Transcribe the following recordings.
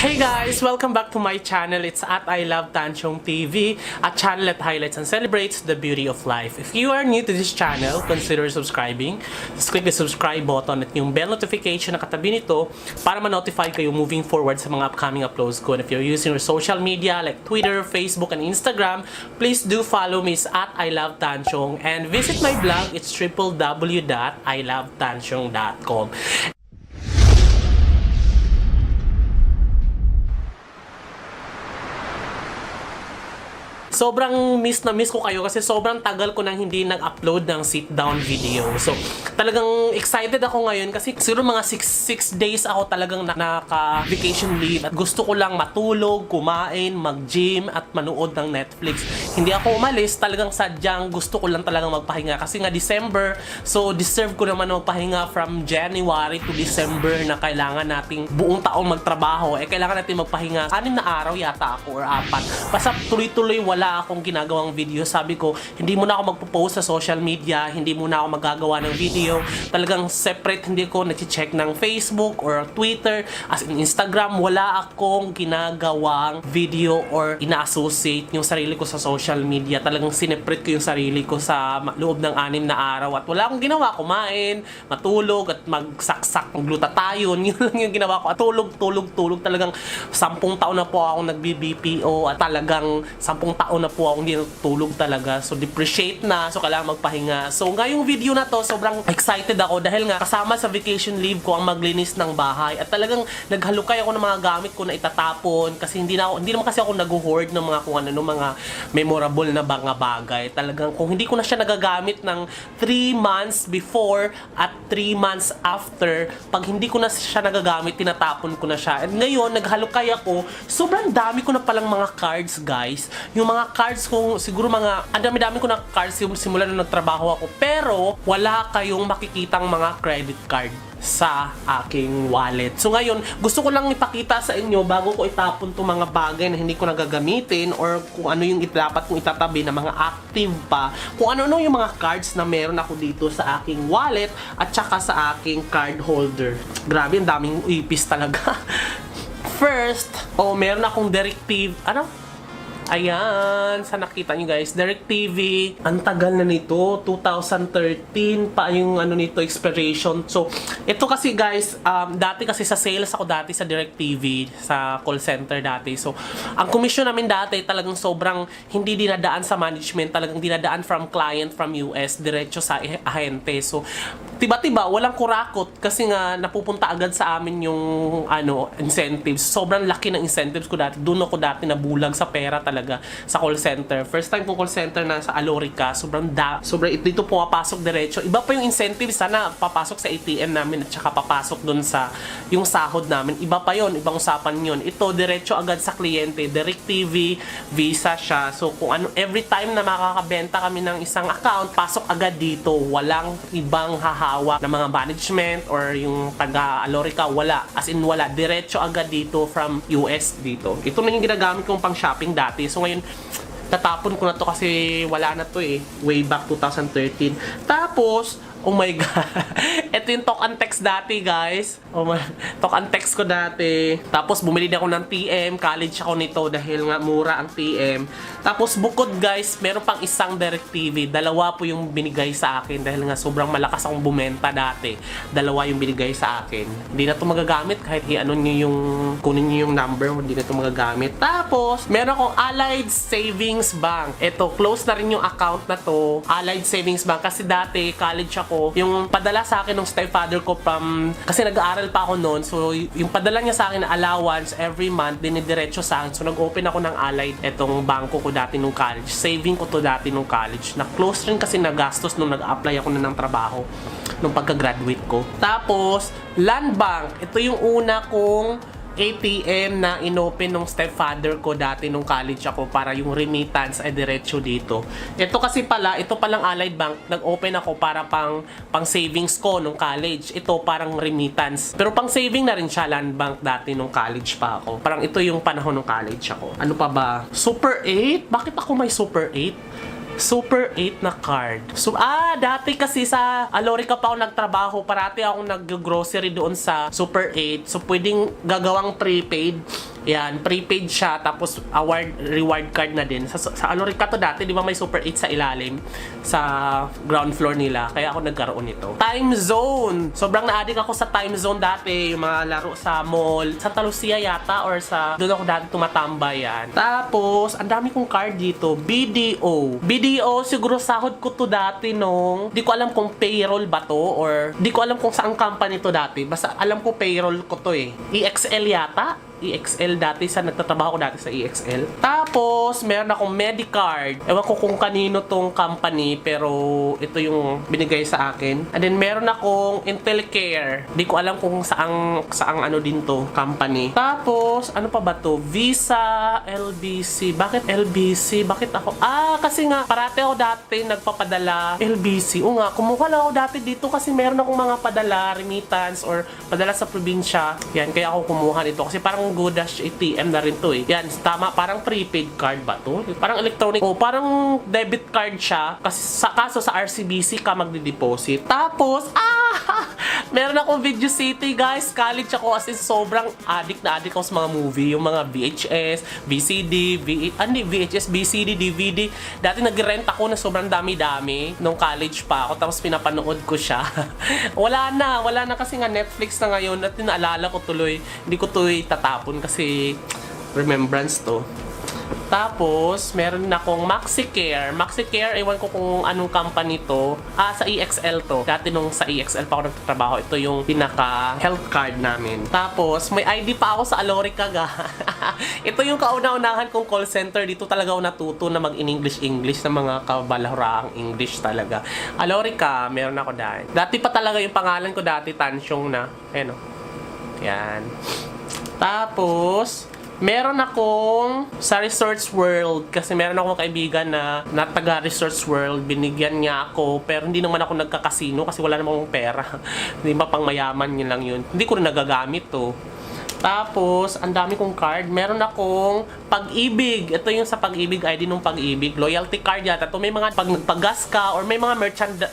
Hey guys! Welcome back to my channel. It's at I Love Tanchong TV, a channel that highlights and celebrates the beauty of life. If you are new to this channel, consider subscribing. Just click the subscribe button at yung bell notification na katabi nito para ma-notify kayo moving forward sa mga upcoming uploads ko. And if you're using your social media like Twitter, Facebook, and Instagram, please do follow me at I Love Tanchong and visit my blog. It's www.ilovetanchong.com. Sobrang miss ko kayo kasi sobrang tagal ko nang hindi nag-upload ng sit-down video. So, talagang excited ako ngayon kasi siguro mga 6 days ako talagang naka-vacation leave at gusto ko lang matulog, kumain, mag-gym at manood ng Netflix. Hindi ako umalis, talagang sadyang gusto ko lang talagang magpahinga kasi nga December, so deserve ko naman magpahinga from January to December na kailangan nating buong taong magtrabaho. Kailangan natin magpahinga. 6 na araw yata ako or 4. Basta tuloy-tuloy wala akong ginagawang video. Sabi ko, hindi muna ako magpo-post sa social media, hindi muna ako magagawa ng video. Talagang separate, hindi ko nati-check ng Facebook or Twitter, as in Instagram, wala akong ginagawang video or ina-associate yung sarili ko sa social media. Talagang sineprate ko yung sarili ko sa loob ng 6 na araw at wala akong ginawa, kumain, matulog at magsaksak, maglutatayon. Yun lang yung ginawa ko. At tulog. Talagang 10 taon na po ako nagbi-BPO at talagang 10 taon na po ako hindi natulog talaga. So, depreciate na. So, kailangan magpahinga. So, ngayong video na to, sobrang excited ako dahil nga kasama sa vacation leave ko ang maglinis ng bahay. At talagang naghalukay ako ng mga gamit ko na itatapon kasi hindi naman kasi ako nag-hoard ng mga kung ano, mga memorable na mga bagay. Talagang kung hindi ko na siya nagagamit ng 3 months before at 3 months after, pag hindi ko na siya nagagamit, tinatapon ko na siya. And ngayon, naghalukay ako. Sobrang dami ko na palang mga cards, guys. Yung mga cards kung siguro ang dami-dami ko na cards simula nung nagtrabaho ako, pero wala kayong makikitang mga credit card sa aking wallet. So ngayon, gusto ko lang ipakita sa inyo bago ko itapon itong mga bagay na hindi ko nagagamitin or kung ano yung dapat kong itatabi na mga active pa, kung ano yung mga cards na meron ako dito sa aking wallet at saka sa aking card holder. Grabe, ang daming ipis talaga. First, meron akong directive, ayan, sa nakita nyo guys, DirecTV, ang tagal na nito, 2013 pa yung nito expiration. So, ito kasi guys, dati kasi sa sales ako dati sa DirecTV, sa call center dati. So, ang commission namin dati talagang sobrang hindi dinadaan sa management, talagang dinadaan from client from US, diretso sa ahente. So, tiba-tiba, walang kurakot kasi nga napupunta agad sa amin yung incentives. Sobrang laki ng incentives ko dati. Doon ako dati nabulag sa pera talaga sa call center. First time kong call center na sa Alorica, sobrang dito pumapasok diretso. Iba pa yung incentives, sana papasok sa ATM namin at saka papasok doon sa yung sahod namin. Iba pa yon, ibang usapan yon. Ito diretso agad sa kliyente, DirecTV, Visa siya. So kung every time na makakabenta kami ng isang account, pasok agad dito. Walang ibang hahawak na mga management or yung taga Alorica, wala. As in wala, diretso agad dito from US dito. Ito na yung ginagamit kong pang shopping dati. So ngayon, tatapon ko na to kasi wala na to way back 2013. Tapos, oh my God. Ito yung talk and text dati, guys. Talk and text ko dati. Tapos, bumili din ako ng TM. College ako nito dahil nga mura ang TM. Tapos, bukod, guys, meron pang isang DirecTV. 2 po yung binigay sa akin dahil nga sobrang malakas akong bumenta dati. 2 yung binigay sa akin. Hindi na to magagamit kahit kunin nyo yung number. Hindi na to magagamit. Tapos, meron akong Allied Savings Bank. Ito, close na rin yung account na to. Allied Savings Bank. Kasi dati, college ako. Yung padala sa akin ng stepfather ko kasi nag-aaral pa ako noon, so yung padala niya sa akin na allowance every month, dinidiretso sa akin. So nag-open ako ng Allied, etong bangko ko dati nung college. Saving ko to dati nung college. Na-close rin kasi nagastos nung nag-apply ako na ng trabaho nung pagka-graduate ko. Tapos, Land Bank. Ito yung una kong ATM na inopen ng stepfather ko dati nung college ako para yung remittance ay diretso dito. Ito palang Allied Bank, nag-open ako para pang savings ko nung college. Ito parang remittance. Pero pang saving na rin siya, Land Bank dati nung college pa ako. Parang ito yung panahon nung college ako. Ano pa ba? Super 8? Bakit ako may Super 8? Super 8 na card. So, dati kasi sa Alorica pa ako nagtrabaho. Parati ako nag-grocery doon sa Super 8. So, pwedeng gagawang prepaid. Yan, prepaid siya, tapos reward card na din. Sa Alorica to dati, di ba may Super 8 sa ilalim, sa ground floor nila. Kaya ako nagkaroon nito. Time Zone! Sobrang na-addict ako sa Time Zone dati. Yung mga laro sa mall. Santa Lucia yata, or doon ako dati tumatambay yan. Tapos, ang dami kong card dito. BDO. BDO, siguro sahod ko to dati nung, di ko alam kung payroll ba to, or di ko alam kung saang company to dati. Basta alam ko payroll ko to eh. EXL yata? EXL dati, nagtatrabaho ko dati sa EXL. Tapos, meron akong Medicard. Ewan ko kung kanino tong company, pero ito yung binigay sa akin. And then, meron akong Intellicare. Di ko alam kung saang ano din to, company. Tapos, ano pa ba to? Visa, LBC. Bakit LBC? Bakit ako? Kasi nga, parate ako dati nagpapadala LBC. O nga, kumuha lang ako dati dito kasi meron akong mga padala, remittance, or padala sa probinsya. Yan, kaya ako kumuha nito. Kasi parang GoDash ATM na rin to eh. Yan, tama, parang prepaid card ba to? Parang electronic, parang debit card siya. Kaso sa RCBC ka magdi-deposit. Tapos, meron akong Video City, guys. College ako, as in sobrang addict ako sa mga movie. Yung mga VHS, VCD, VHS, VCD, DVD. Dati nag-rent ako na sobrang dami-dami nung college pa ako. Tapos pinapanood ko siya. wala na kasi nga Netflix na ngayon at naalala ko tuloy. Hindi ko tuloy tatapon kasi remembrance to. Tapos, meron na akong MaxiCare. MaxiCare, ewan ko kung anong company to. Sa EXL to. Dati nung sa EXL pa ako nagtatrabaho, ito yung pinaka-health card namin. Tapos, may ID pa ako sa Alorica, ga. Ito yung kauna-unahan kong call center. Dito talaga ako natuto na mag-in-English na mga kabalahuraang English talaga. Alorica, meron ako dahil. Dati pa talaga yung pangalan ko dati, Tansyong na. Ayan o. Yan. Tapos, meron akong sa Resorts World kasi meron akong kaibigan na taga Resorts World. Binigyan niya ako pero hindi naman ako nagkakasino kasi wala namang pera. Hindi ba pang mayaman yun lang yun. Hindi ko rin nagagamit to. Tapos, ang dami kong card. Meron akong Pag-ibig. Ito yung sa Pag-ibig, ID nung Pag-ibig. Loyalty card yata. Ito may mga pag nagpagas ka or may mga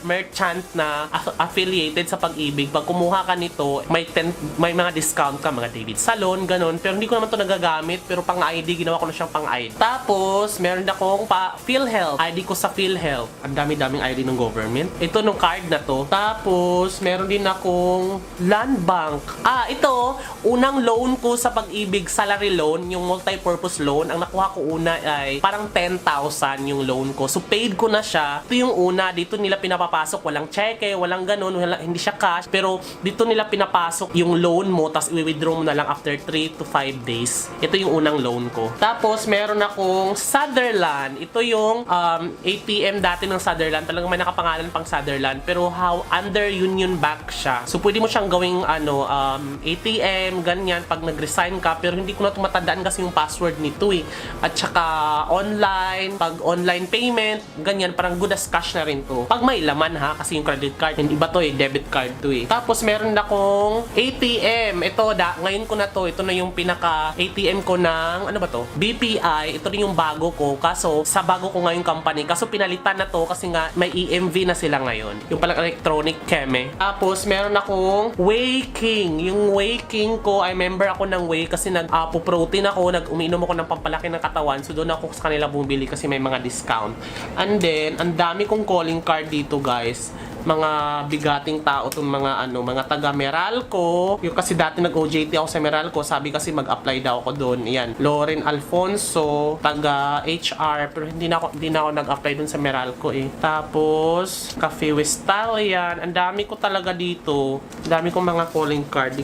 merchant na affiliated sa Pag-ibig. Pag kumuha ka nito, may mga discount ka. Mga David Salon, ganun. Pero hindi ko naman to nagagamit. Pero pang ID, ginawa ko na siyang pang ID. Tapos, meron akong PhilHealth. ID ko sa PhilHealth. Ang dami-daming ID ng government. Ito nung card na to. Tapos, meron din akong Land Bank. Ito, unang loan ko sa Pag-ibig, salary loan, yung multi-purpose loan. Ang nakuha ko una ay parang 10,000 yung loan ko. So, paid ko na siya. Ito yung una. Dito nila pinapapasok. Walang cheque, walang ganun. Hindi siya cash. Pero, dito nila pinapasok yung loan mo. Tapos, i-withdraw mo na lang after 3 to 5 days. Ito yung unang loan ko. Tapos, meron akong Sutherland. Ito yung ATM dati ng Sutherland. Talagang may nakapangalan pang Sutherland. Pero, under Union Bank siya. So, pwede mo siyang gawing ATM, ganyan, pag nag-resign ka. Pero, hindi ko na tumatandaan kasi yung password nito eh. At saka online, pag online payment, ganyan, parang good as cash na rin to. Pag may laman ha, kasi yung credit card, hindi ba to eh, debit card to eh. Tapos meron akong ATM. Ito, ngayon ko na to. Ito na yung pinaka ATM ko ng, ano ba to? BPI. Ito rin yung bago ko. Kaso, sa bago ko ngayong company. Kaso pinalitan na to kasi nga may EMV na sila ngayon. Yung palang electronic keme. Tapos meron akong Waking. Yung Waking ko, I member ako ng Way kasi nag-protein ako, umiinom ako ng pampalaki ng katawan. So, doon ako sa kanila bumili kasi may mga discount. And then, ang dami kong calling card dito, guys. Mga bigating tao itong mga taga Meralco. Yung kasi dati nag-OJT ako sa Meralco. Sabi kasi mag-apply daw ako doon. Ayan. Lauren Alfonso, taga HR. Pero hindi na ako nag-apply doon sa Meralco eh. Tapos, Cafe Westalian. Ang dami ko talaga dito. Ang dami kong mga calling card.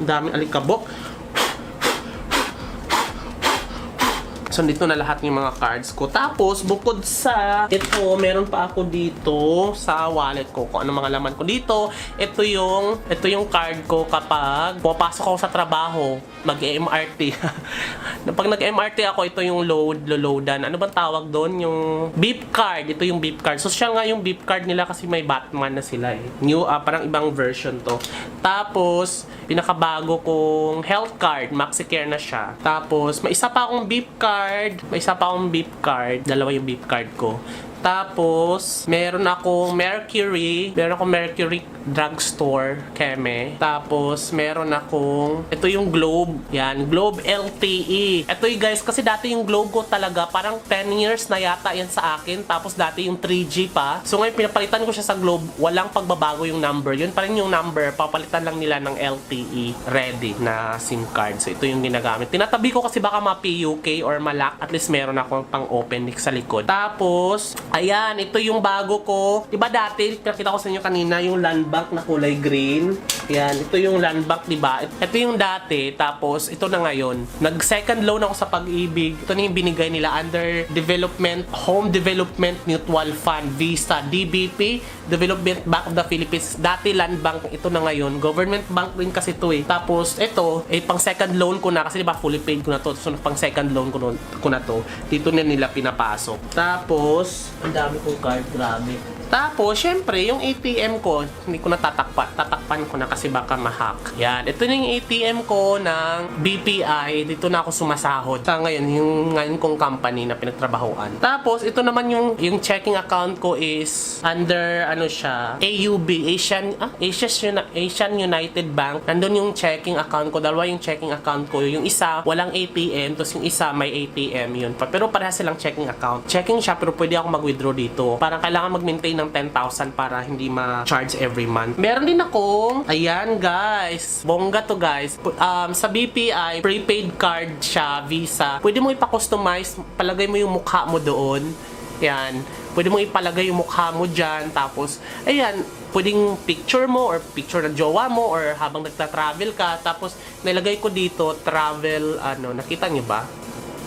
Ang daming alikabok. So, dito na lahat yung mga cards ko. Tapos, bukod sa ito, meron pa ako dito sa wallet ko. Kung ano mga laman ko dito. Ito yung card ko kapag pumapasok ako sa trabaho. Mag-MRT. Pag nag-MRT ako, ito yung loadan. Ano bang tawag doon? Yung beep card. Ito yung beep card. So, siya nga yung beep card nila kasi may Batman na sila eh. New, parang ibang version to. Tapos, pinakabago kong health card. MaxiCare na siya. Tapos, may isa pa akong beep card. Dalawa yung beep card ko. Tapos, meron akong Mercury. Meron akong Mercury Drugstore, Keme. Tapos, meron akong, ito yung Globe. Yan, Globe LTE. Ito yung guys, kasi dati yung Globe ko talaga, parang 10 years na yata yan sa akin. Tapos, dati yung 3G pa. So, ngayon, pinapalitan ko siya sa Globe. Walang pagbabago yung number. Yun pa rin yung number. Papalitan lang nila ng LTE ready na SIM card. So, ito yung ginagamit. Tinatabi ko kasi baka ma-PUK or malak. At least, meron akong pang-open sa likod. Tapos, ayan, ito yung bago ko. Diba dati, pinakita ko sa inyo kanina, yung land bank na kulay green. Yan, ito yung land bank, diba? Ito yung dati, tapos ito na ngayon. Nag-second loan ako sa Pag-ibig. Ito na yung binigay nila under Development, Home Development Mutual Fund, Visa, DBP, Development Bank of the Philippines. Dati land bank, ito na ngayon. Government bank din kasi ito eh. Tapos, ito, pang second loan ko na, kasi diba fully paid ko na to. So, pang second loan ko na to. Dito na nila pinapasok. Tapos, ang dami kong card, grabe. Tapos, syempre, yung ATM ko, hindi ko na tatakpan. Tatakpan ko na kasi baka ma-hack. Yan. Ito na yung ATM ko ng BPI. Dito na ako sumasahod. Sa ngayon kong company na pinagtrabahoan. Tapos, ito naman yung checking account ko is under, ano siya, AUB, Asian United Bank. Nandun yung checking account ko. Dalawa yung checking account ko. Yung isa, walang ATM. Tapos yung isa, may ATM. Yun. Pero parehas silang checking account. Checking siya, pero pwede ako mag-withdraw dito. Parang kailangan mag-maintain ng 10,000 para hindi ma-charge every month. Meron din akong, ayan guys, bongga to guys. Sa BPI, prepaid card siya, Visa. Pwede mo ipa-customize, palagay mo yung mukha mo doon. Yan. Pwede mo ipalagay yung mukha mo dyan. Tapos, ayan, pwedeng picture mo or picture ng jowa mo or habang nagta-travel ka. Tapos, nilagay ko dito, travel, nakita nyo ba?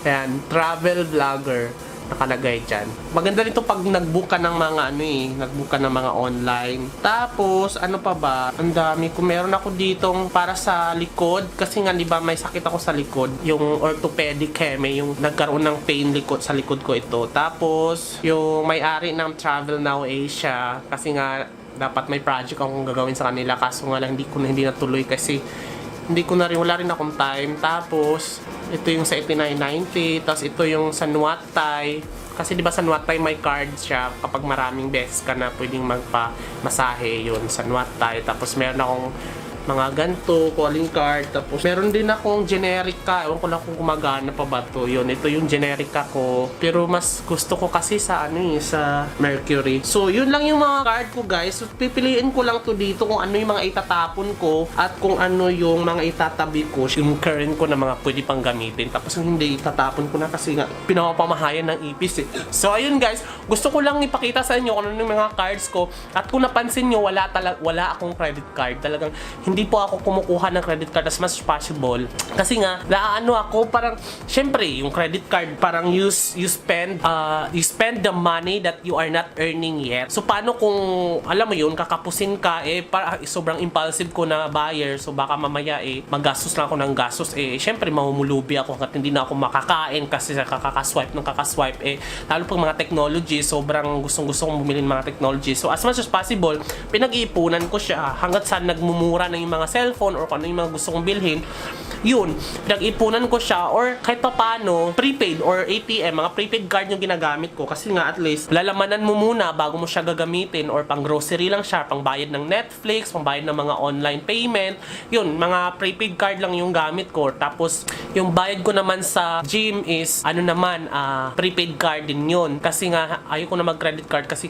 Ayan, travel vlogger. Nakalagay dyan. Maganda nito pag nag-book ka ng mga nag-book ka ng mga online. Tapos, ano pa ba? Ang dami ko. Meron ako ditong para sa likod. Kasi nga, di ba, may sakit ako sa likod. Yung orthopedic Keme, yung nagkaroon ng pain likod sa likod ko ito. Tapos, yung may-ari ng Travel Now Asia. Kasi nga, dapat may project akong gagawin sa kanila. Kaso nga lang, hindi natuloy kasi wala rin akong time. Tapos, ito yung sa 8990. Tapos, ito yung sa Nuatay. Kasi, di ba sa Nuatay may card siya. Kapag maraming beses ka na pwedeng magpa-masahe yun sa Nuatay. Tapos, meron akong mga ganto, calling card. Tapos, meron din akong generica. Ewan ko lang kung gumagana pa ba to. Yun, ito yung generica ko. Pero mas gusto ko kasi sa sa Mercury. So, yun lang yung mga card ko guys. So, pipiliin ko lang to dito kung ano yung mga itatapon ko at kung ano yung mga itatabi ko. Yung current ko na mga pwede pang gamitin. Tapos, yung hindi itatapon ko na kasi nga pinapamahayan ng ipis eh. So, ayun guys. Gusto ko lang ipakita sa inyo kung ano yung mga cards ko. At kung napansin nyo, wala akong credit card. Talagang hindi po ako kumukuha ng credit card as much as possible. Kasi nga, ako parang, syempre, yung credit card, parang you spend the money that you are not earning yet. So, paano kung, alam mo yun, kakapusin ka, sobrang impulsive ko na buyer, so baka mamaya, maggastos lang ako ng gastos, syempre, mamumulubi ako hanggat hindi na ako makakain kasi kakaswipe, lalo pag mga technology, sobrang gustong-gusto kong bumili ng mga technology. So, as much as possible, pinag-iipunan ko siya hanggat sa nagmumura na yung mga cellphone or kung ano yung mga gusto kong bilhin, yun, pinag-ipunan ko siya or kahit pa paano, prepaid or ATM, mga prepaid card yung ginagamit ko kasi nga at least, lalamanan mo muna bago mo siya gagamitin or pang grocery lang siya, pang bayad ng Netflix, pang bayad ng mga online payment, yun, mga prepaid card lang yung gamit ko. Tapos, yung bayad ko naman sa gym is, prepaid card din yun. Kasi nga, ayoko na mag-credit card kasi,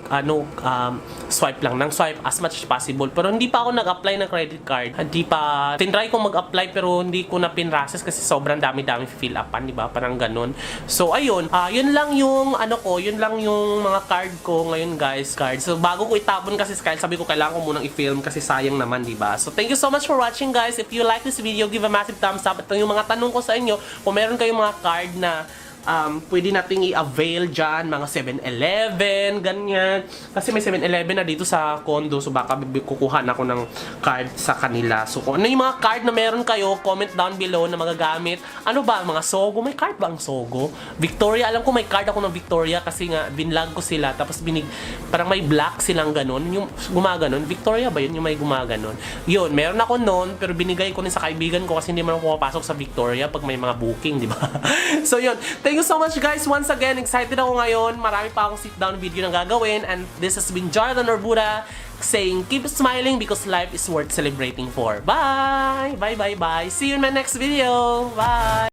swipe lang ng swipe as much as possible. Pero hindi pa ako nag-apply ng credit card. Hindi pa, tinry kong mag-apply pero hindi ko na pinrases kasi sobrang dami-dami fill upan, di ba? Parang ganun. So, ayun. Yun lang yung, yun lang yung mga card ko ngayon, guys. So, bago ko itapon kasi sabi ko kailangan ko munang i-film kasi sayang naman, di ba? So, thank you so much for watching, guys. If you like this video, give a massive thumbs up. At yung mga tanong ko sa inyo, kung meron kayong mga card na pwede nating i-avail dyan, mga 7-Eleven, ganyan. Kasi may 7-Eleven na dito sa condo, so baka kukuha na ako ng card sa kanila. So kung ano yung mga card na meron kayo, comment down below na magagamit. Ano ba, mga Sogo? May card ba ang Sogo? Victoria, alam ko may card ako ng Victoria kasi nga binlog ko sila, tapos parang may black silang ganun, yung gumaganon. Victoria ba yun? Yung may gumaganon. Yun, meron ako noon, pero binigay ko din sa kaibigan ko kasi hindi man ako pumapasok sa Victoria pag may mga booking, di ba? So yun, thank Thank you so much guys. Once again, excited ako ngayon. Marami pa akong sit-down video na gagawin. And this has been Jonathan Orbuda saying keep smiling because life is worth celebrating for. Bye! Bye, bye, bye. See you in my next video. Bye!